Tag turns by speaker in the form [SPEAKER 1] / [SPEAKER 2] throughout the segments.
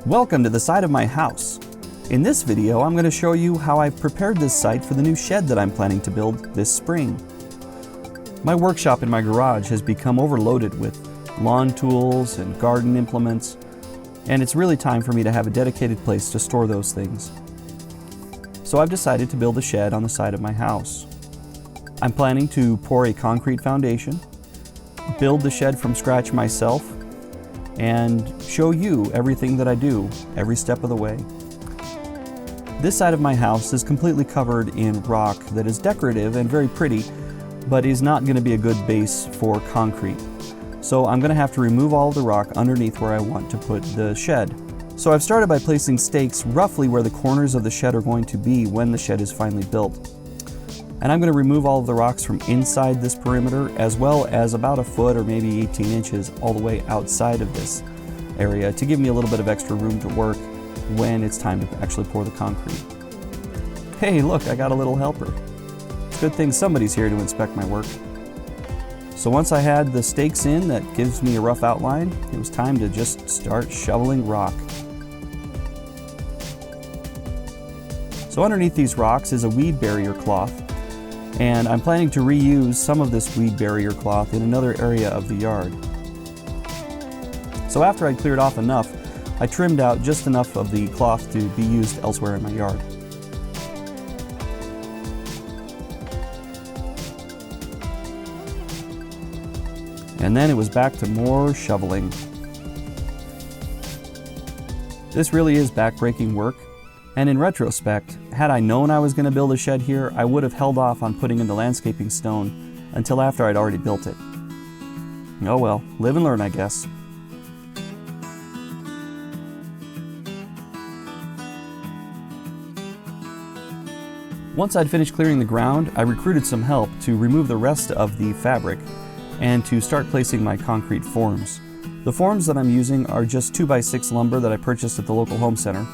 [SPEAKER 1] Welcome to the side of my house. In this video, I'm going to show you how I've prepared this site for the new shed that I'm planning to build this spring. My workshop in my garage has become overloaded with lawn tools and garden implements, and it's really time for me to have a dedicated place to store those things. So I've decided to build a shed on the side of my house. I'm planning to pour a concrete foundation, build the shed from scratch myself, and show you everything that I do every step of the way. This side of my house is completely covered in rock that is decorative and very pretty, but is not going to be a good base for concrete. So I'm going to have to remove all of the rock underneath where I want to put the shed. So I've started by placing stakes roughly where the corners of the shed are going to be when the shed is finally built. And I'm going to remove all of the rocks from inside this perimeter, as well as about a foot or maybe 18 inches all the way outside of this area to give me a little bit of extra room to work when it's time to actually pour the concrete. Hey, look, I got a little helper. It's a good thing somebody's here to inspect my work. So once I had the stakes in, that gives me a rough outline, it was time to just start shoveling rock. So underneath these rocks is a weed barrier cloth, and I'm planning to reuse some of this weed barrier cloth in another area of the yard. So after I'd cleared off enough, I trimmed out just enough of the cloth to be used elsewhere in my yard. And then it was back to more shoveling. This really is backbreaking work. And in retrospect, had I known I was going to build a shed here, I would have held off on putting in the landscaping stone until after I'd already built it. Oh well, live and learn, I guess. Once I'd finished clearing the ground, I recruited some help to remove the rest of the fabric and to start placing my concrete forms. The forms that I'm using are just 2x6 lumber that I purchased at the local home center.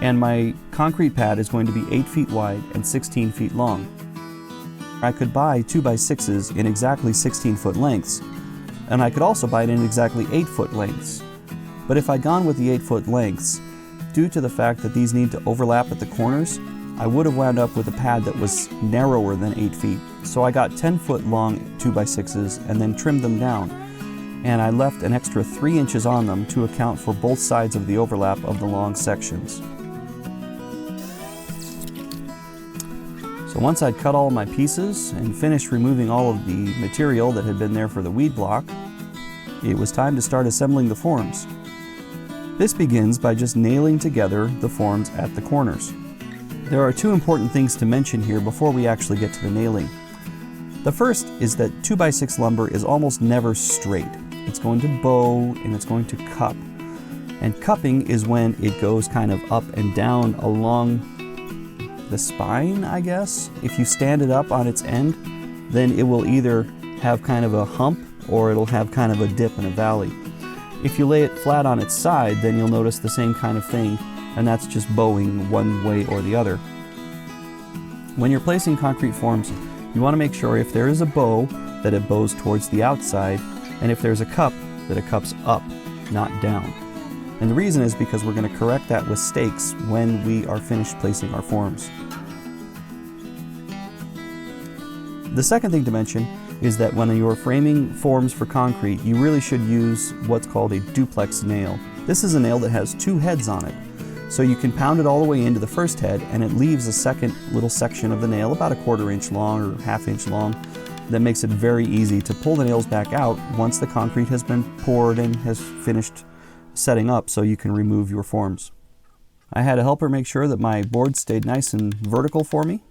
[SPEAKER 1] And my concrete pad is going to be 8 feet wide and 16 feet long. I could buy 2x6s in exactly 16-foot lengths, and I could also buy it in exactly 8-foot lengths. But if I'd gone with the 8-foot lengths, due to the fact that these need to overlap at the corners, I would have wound up with a pad that was narrower than 8 feet. So I got 10-foot long 2x6s and then trimmed them down. And I left an extra 3 inches on them to account for both sides of the overlap of the long sections. So once I'd cut all my pieces and finished removing all of the material that had been there for the weed block, it was time to start assembling the forms. This begins by just nailing together the forms at the corners. There are two important things to mention here before we actually get to the nailing. The first is that 2x6 lumber is almost never straight. It's going to bow and it's going to cup. And cupping is when it goes kind of up and down along the spine, I guess. If you stand it up on its end, then it will either have kind of a hump or it'll have kind of a dip and a valley. If you lay it flat on its side, then you'll notice the same kind of thing, and that's just bowing one way or the other. When you're placing concrete forms, you want to make sure if there is a bow, that it bows towards the outside, and if there's a cup, that it cups up, not down. And the reason is because we're going to correct that with stakes when we are finished placing our forms. The second thing to mention is that when you're framing forms for concrete, you really should use what's called a duplex nail. This is a nail that has 2 heads on it. So you can pound it all the way into the first head, and it leaves a second little section of the nail about a 1/4 inch long or 1/2 inch long that makes it very easy to pull the nails back out once the concrete has been poured and has finished setting up, so you can remove your forms. I had a helper make sure that my board stayed nice and vertical for me,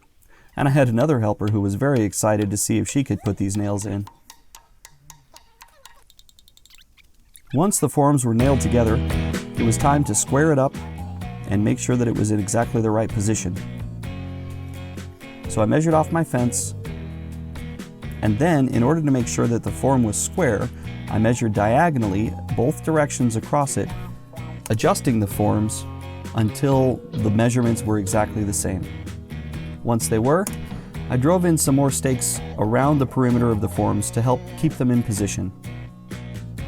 [SPEAKER 1] and I had another helper who was very excited to see if she could put these nails in. Once the forms were nailed together, it was time to square it up and make sure that it was in exactly the right position. So I measured off my fence, and then in order to make sure that the form was square, I measured diagonally both directions across it, adjusting the forms until the measurements were exactly the same. Once they were, I drove in some more stakes around the perimeter of the forms to help keep them in position.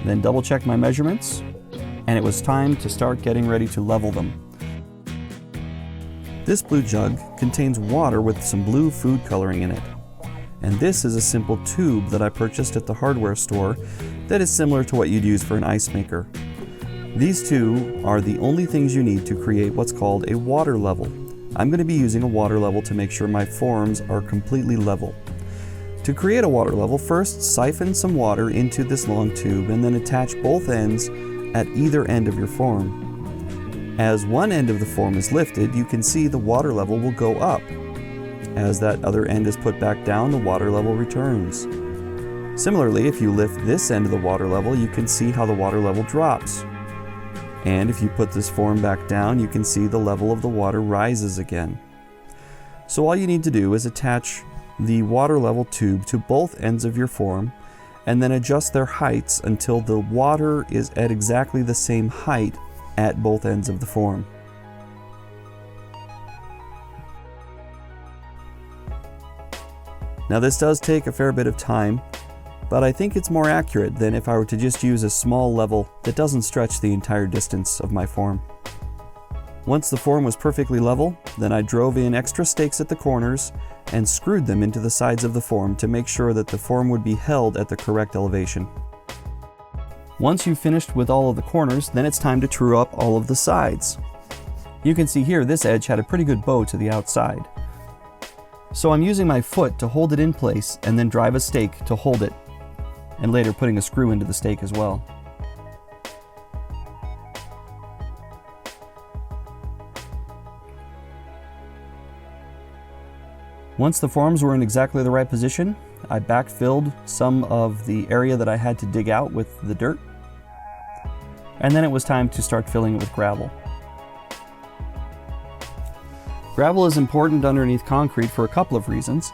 [SPEAKER 1] Then double check my measurements, and it was time to start getting ready to level them. This blue jug contains water with some blue food coloring in it. And this is a simple tube that I purchased at the hardware store that is similar to what you'd use for an ice maker. These two are the only things you need to create what's called a water level. I'm going to be using a water level to make sure my forms are completely level. To create a water level, first siphon some water into this long tube and then attach both ends at either end of your form. As one end of the form is lifted, you can see the water level will go up. As that other end is put back down, the water level returns. Similarly, if you lift this end of the water level, you can see how the water level drops. And if you put this form back down, you can see the level of the water rises again. So all you need to do is attach the water level tube to both ends of your form and then adjust their heights until the water is at exactly the same height at both ends of the form. Now this does take a fair bit of time, but I think it's more accurate than if I were to just use a small level that doesn't stretch the entire distance of my form. Once the form was perfectly level, then I drove in extra stakes at the corners and screwed them into the sides of the form to make sure that the form would be held at the correct elevation. Once you've finished with all of the corners, then it's time to true up all of the sides. You can see here this edge had a pretty good bow to the outside. So I'm using my foot to hold it in place and then drive a stake to hold it, and later putting a screw into the stake as well. Once the forms were in exactly the right position, I backfilled some of the area that I had to dig out with the dirt, and then it was time to start filling it with gravel. Gravel is important underneath concrete for a couple of reasons.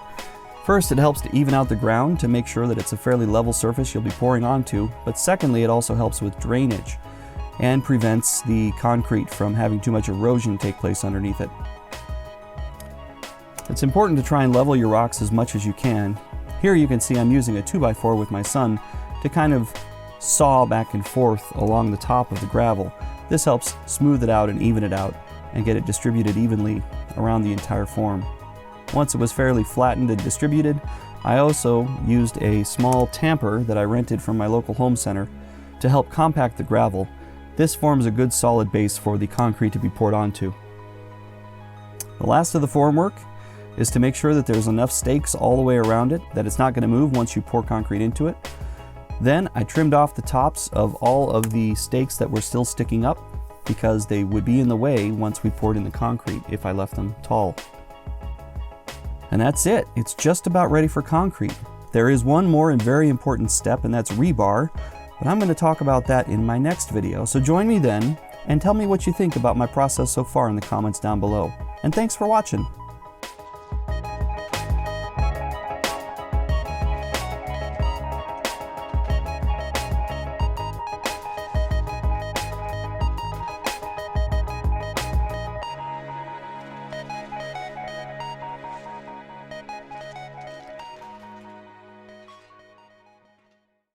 [SPEAKER 1] First, it helps to even out the ground to make sure that it's a fairly level surface you'll be pouring onto, but secondly, it also helps with drainage and prevents the concrete from having too much erosion take place underneath it. It's important to try and level your rocks as much as you can. Here you can see I'm using a 2x4 with my son to kind of saw back and forth along the top of the gravel. This helps smooth it out and even it out and get it distributed evenly around the entire form. Once it was fairly flattened and distributed, I also used a small tamper that I rented from my local home center to help compact the gravel. This forms a good solid base for the concrete to be poured onto. The last of the form work is to make sure that there's enough stakes all the way around it that it's not going to move once you pour concrete into it. Then I trimmed off the tops of all of the stakes that were still sticking up because they would be in the way once we poured in the concrete if I left them tall. And that's it. It's just about ready for concrete. There is one more and very important step, and that's rebar, but I'm going to talk about that in my next video. So join me then and tell me what you think about my process so far in the comments down below. And thanks for watching.